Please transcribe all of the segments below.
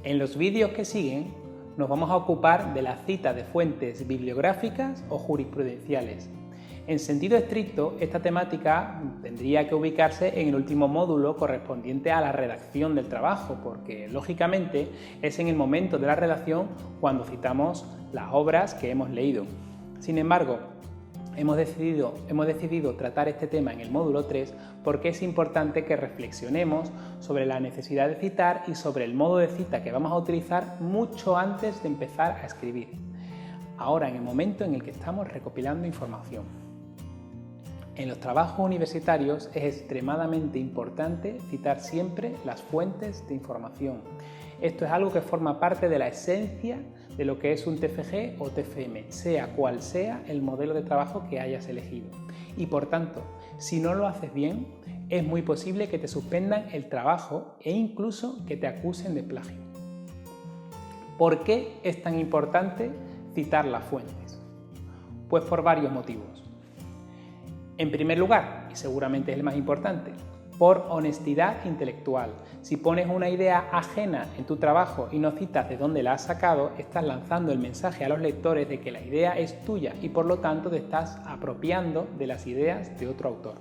En los vídeos que siguen nos vamos a ocupar de la cita de fuentes bibliográficas o jurisprudenciales. En sentido estricto, esta temática tendría que ubicarse en el último módulo correspondiente a la redacción del trabajo, porque lógicamente es en el momento de la redacción cuando citamos las obras que hemos leído. Sin embargo, hemos decidido tratar este tema en el módulo 3 porque es importante que reflexionemos sobre la necesidad de citar y sobre el modo de cita que vamos a utilizar mucho antes de empezar a escribir. Ahora, en el momento en el que estamos recopilando información. En los trabajos universitarios es extremadamente importante citar siempre las fuentes de información. Esto es algo que forma parte de la esencia de lo que es un TFG o TFM, sea cual sea el modelo de trabajo que hayas elegido. Y por tanto, si no lo haces bien, es muy posible que te suspendan el trabajo e incluso que te acusen de plagio. ¿Por qué es tan importante citar las fuentes? Pues por varios motivos. En primer lugar, y seguramente es el más importante, por honestidad intelectual. Si pones una idea ajena en tu trabajo y no citas de dónde la has sacado, estás lanzando el mensaje a los lectores de que la idea es tuya y por lo tanto te estás apropiando de las ideas de otro autor.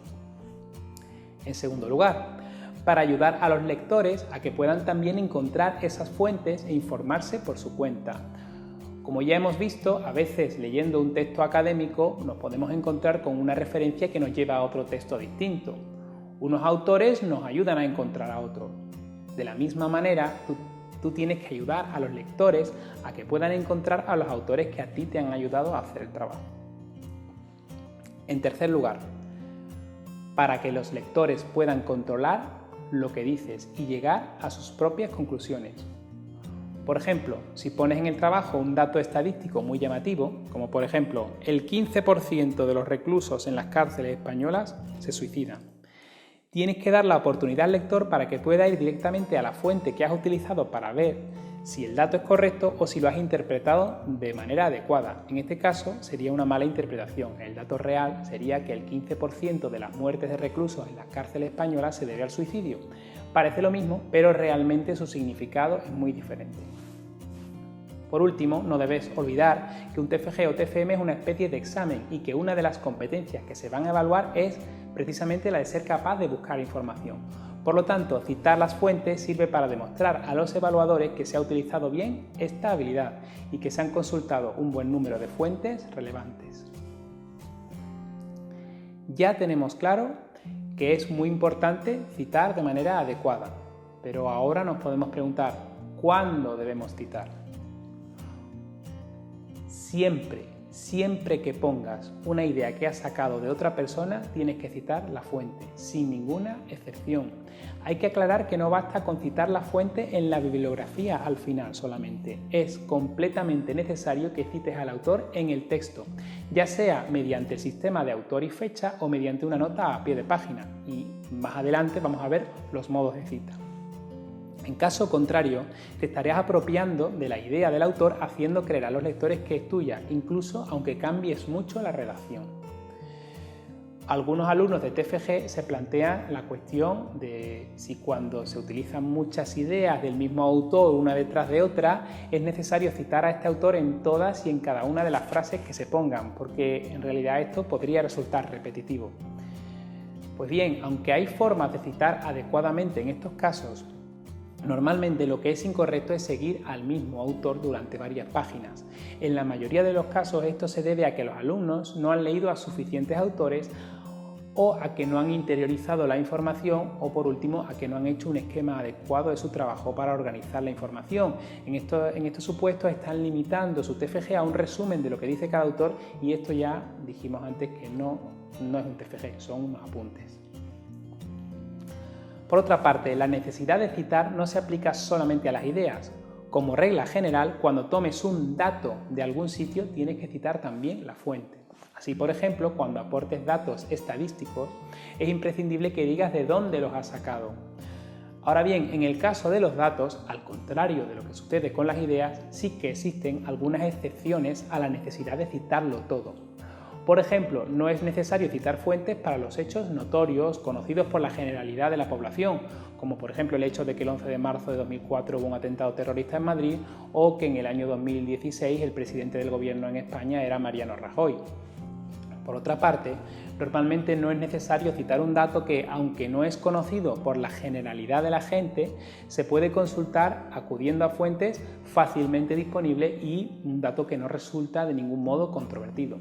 En segundo lugar, para ayudar a los lectores a que puedan también encontrar esas fuentes e informarse por su cuenta. Como ya hemos visto, a veces leyendo un texto académico nos podemos encontrar con una referencia que nos lleva a otro texto distinto. Unos autores nos ayudan a encontrar a otros. De la misma manera, tú tienes que ayudar a los lectores a que puedan encontrar a los autores que a ti te han ayudado a hacer el trabajo. En tercer lugar, para que los lectores puedan controlar lo que dices y llegar a sus propias conclusiones. Por ejemplo, si pones en el trabajo un dato estadístico muy llamativo, como por ejemplo, el 15% de los reclusos en las cárceles españolas se suicidan. Tienes que dar la oportunidad al lector para que pueda ir directamente a la fuente que has utilizado para ver si el dato es correcto o si lo has interpretado de manera adecuada. En este caso sería una mala interpretación. El dato real sería que el 15% de las muertes de reclusos en las cárceles españolas se debe al suicidio. Parece lo mismo, pero realmente su significado es muy diferente. Por último, no debes olvidar que un TFG o TFM es una especie de examen y que una de las competencias que se van a evaluar es precisamente la de ser capaz de buscar información. Por lo tanto, citar las fuentes sirve para demostrar a los evaluadores que se ha utilizado bien esta habilidad y que se han consultado un buen número de fuentes relevantes. Ya tenemos claro que es muy importante citar de manera adecuada, pero ahora nos podemos preguntar, ¿cuándo debemos citar? Siempre que pongas una idea que has sacado de otra persona, tienes que citar la fuente, sin ninguna excepción. Hay que aclarar que no basta con citar la fuente en la bibliografía al final solamente. Es completamente necesario que cites al autor en el texto, ya sea mediante el sistema de autor y fecha o mediante una nota a pie de página. Y más adelante vamos a ver los modos de cita. En caso contrario, te estarías apropiando de la idea del autor haciendo creer a los lectores que es tuya, incluso aunque cambies mucho la redacción. Algunos alumnos de TFG se plantean la cuestión de si cuando se utilizan muchas ideas del mismo autor una detrás de otra, es necesario citar a este autor en todas y en cada una de las frases que se pongan, porque en realidad esto podría resultar repetitivo. Pues bien, aunque hay formas de citar adecuadamente en estos casos, normalmente lo que es incorrecto es seguir al mismo autor durante varias páginas. En la mayoría de los casos esto se debe a que los alumnos no han leído a suficientes autores o a que no han interiorizado la información o por último a que no han hecho un esquema adecuado de su trabajo para organizar la información. En estos supuestos están limitando su TFG a un resumen de lo que dice cada autor y esto ya dijimos antes que no es un TFG, son unos apuntes. Por otra parte, la necesidad de citar no se aplica solamente a las ideas. Como regla general, cuando tomes un dato de algún sitio, tienes que citar también la fuente. Así, por ejemplo, cuando aportes datos estadísticos, es imprescindible que digas de dónde los has sacado. Ahora bien, en el caso de los datos, al contrario de lo que sucede con las ideas, sí que existen algunas excepciones a la necesidad de citarlo todo. Por ejemplo, no es necesario citar fuentes para los hechos notorios, conocidos por la generalidad de la población, como por ejemplo el hecho de que el 11 de marzo de 2004 hubo un atentado terrorista en Madrid o que en el año 2016 el presidente del gobierno en España era Mariano Rajoy. Por otra parte, normalmente no es necesario citar un dato que, aunque no es conocido por la generalidad de la gente, se puede consultar acudiendo a fuentes fácilmente disponibles y un dato que no resulta de ningún modo controvertido.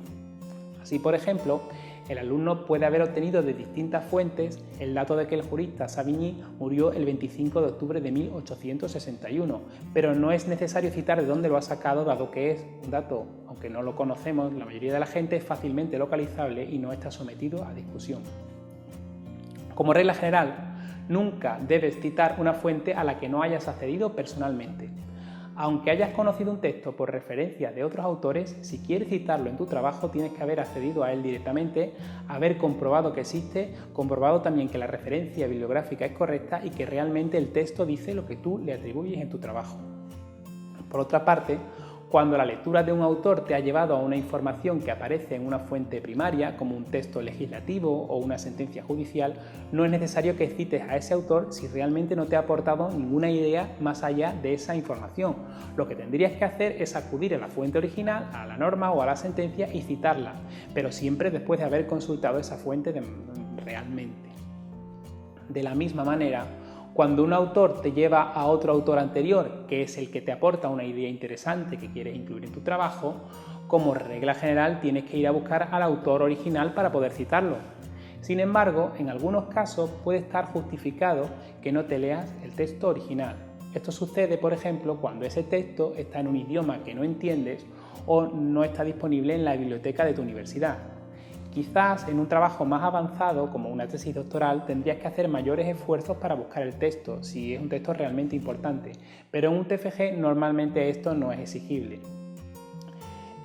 Así, por ejemplo, el alumno puede haber obtenido de distintas fuentes el dato de que el jurista Savigny murió el 25 de octubre de 1861, pero no es necesario citar de dónde lo ha sacado, dado que es un dato, aunque no lo conocemos, la mayoría de la gente es fácilmente localizable y no está sometido a discusión. Como regla general, nunca debes citar una fuente a la que no hayas accedido personalmente. Aunque hayas conocido un texto por referencia de otros autores, si quieres citarlo en tu trabajo tienes que haber accedido a él directamente, haber comprobado que existe, comprobado también que la referencia bibliográfica es correcta y que realmente el texto dice lo que tú le atribuyes en tu trabajo. Por otra parte, cuando la lectura de un autor te ha llevado a una información que aparece en una fuente primaria, como un texto legislativo o una sentencia judicial, no es necesario que cites a ese autor si realmente no te ha aportado ninguna idea más allá de esa información. Lo que tendrías que hacer es acudir a la fuente original, a la norma o a la sentencia y citarla, pero siempre después de haber consultado esa fuente realmente. De la misma manera, cuando un autor te lleva a otro autor anterior, que es el que te aporta una idea interesante que quieres incluir en tu trabajo, como regla general tienes que ir a buscar al autor original para poder citarlo. Sin embargo, en algunos casos puede estar justificado que no te leas el texto original. Esto sucede, por ejemplo, cuando ese texto está en un idioma que no entiendes o no está disponible en la biblioteca de tu universidad. Quizás en un trabajo más avanzado, como una tesis doctoral, tendrías que hacer mayores esfuerzos para buscar el texto, si es un texto realmente importante, pero en un TFG normalmente esto no es exigible.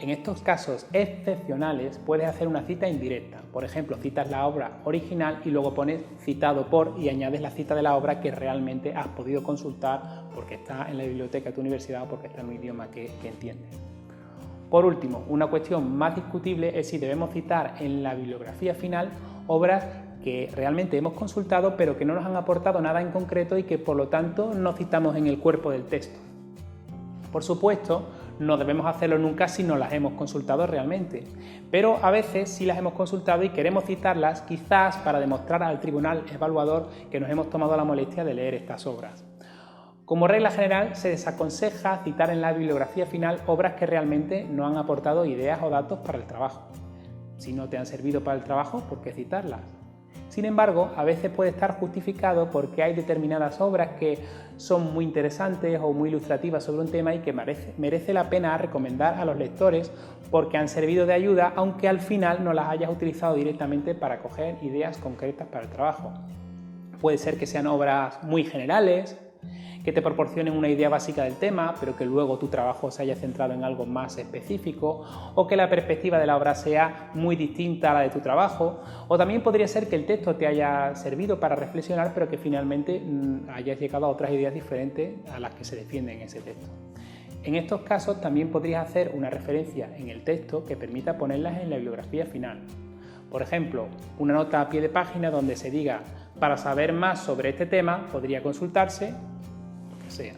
En estos casos excepcionales puedes hacer una cita indirecta, por ejemplo, citas la obra original y luego pones citado por y añades la cita de la obra que realmente has podido consultar porque está en la biblioteca de tu universidad o porque está en un idioma que entiendes. Por último, una cuestión más discutible es si debemos citar en la bibliografía final obras que realmente hemos consultado pero que no nos han aportado nada en concreto y que por lo tanto no citamos en el cuerpo del texto. Por supuesto, no debemos hacerlo nunca si no las hemos consultado realmente, pero a veces sí las hemos consultado y queremos citarlas quizás para demostrar al tribunal evaluador que nos hemos tomado la molestia de leer estas obras. Como regla general, se desaconseja citar en la bibliografía final obras que realmente no han aportado ideas o datos para el trabajo. Si no te han servido para el trabajo, ¿por qué citarlas? Sin embargo, a veces puede estar justificado porque hay determinadas obras que son muy interesantes o muy ilustrativas sobre un tema y que merece la pena recomendar a los lectores porque han servido de ayuda, aunque al final no las hayas utilizado directamente para coger ideas concretas para el trabajo. Puede ser que sean obras muy generales, que te proporcionen una idea básica del tema, pero que luego tu trabajo se haya centrado en algo más específico, o que la perspectiva de la obra sea muy distinta a la de tu trabajo, o también podría ser que el texto te haya servido para reflexionar, pero que finalmente hayas llegado a otras ideas diferentes a las que se defienden en ese texto. En estos casos también podrías hacer una referencia en el texto que permita ponerlas en la bibliografía final. Por ejemplo, una nota a pie de página donde se diga: para saber más sobre este tema podría consultarse sea.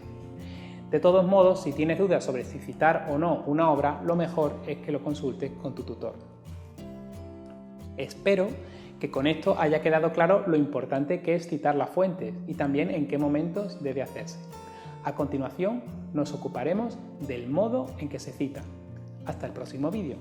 De todos modos, si tienes dudas sobre si citar o no una obra, lo mejor es que lo consultes con tu tutor. Espero que con esto haya quedado claro lo importante que es citar las fuentes y también en qué momentos debe hacerse. A continuación, nos ocuparemos del modo en que se cita. Hasta el próximo vídeo.